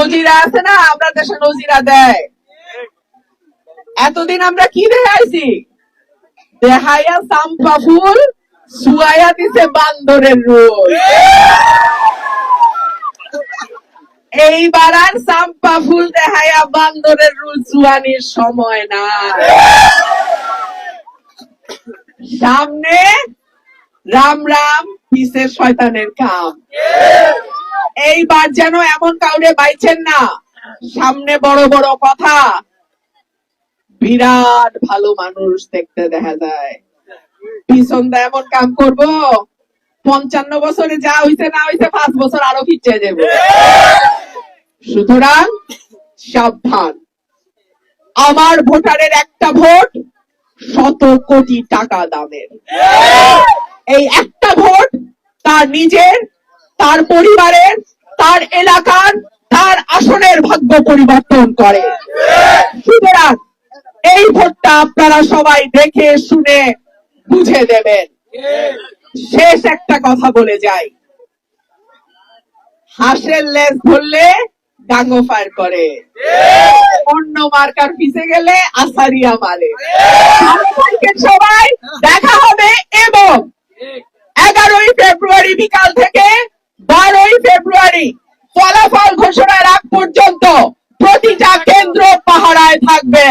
নজিরা আছে না, আমরা দেশে নজিরা দেয়। এতদিন আমরা কি দেখাইছি? দেখাইয়া চাম্পা ফুল, শুয়াইয়া দিছে বান্দরের রোল। এইবার আর চাম্পা ফুল দেখাইয়া বান্দরের রোল চুয়ানির সময় না। সামনে রাম রাম, পিছে শয়তানের কাম। এইবার যেন এমন কাউরে পাইছেন না, সামনে বড় বড় কথা, বিরাট ভালো মানুষ দেখতে দেখা যায়, পিছন দা এমন কাম করব 55 বছরে যা হইছে না হইছে 5 বছর আরো পিছিয়ে দেব। সুতরাং সাবধান, আমার ভোটারের একটা ভোট 100 কোটি টাকা দামের। এই একটা ভোট তার নিজের, তার পরিবারের, তার এলাকার, তার আসনের ভাগ্য পরিবর্তন করে। সুতরাং এই ভোটটা আপনারা সবাই দেখে শুনে বুঝে দেবেন। শেষ একটা কথা বলে যাই, হাঁসের লেজ ধরলে ডাঙ্গো ফায়ার করে, অন্য মার্কার পিছে গেলে আসারিয়া মারে। সবাই দেখা হবে এবং 11ই ফেব্রুয়ারি বিকাল থেকে 12ই ফেব্রুয়ারি ফলাফল ঘোষণার আগ পর্যন্ত প্রতিটা কেন্দ্র পাহারায় থাকবে।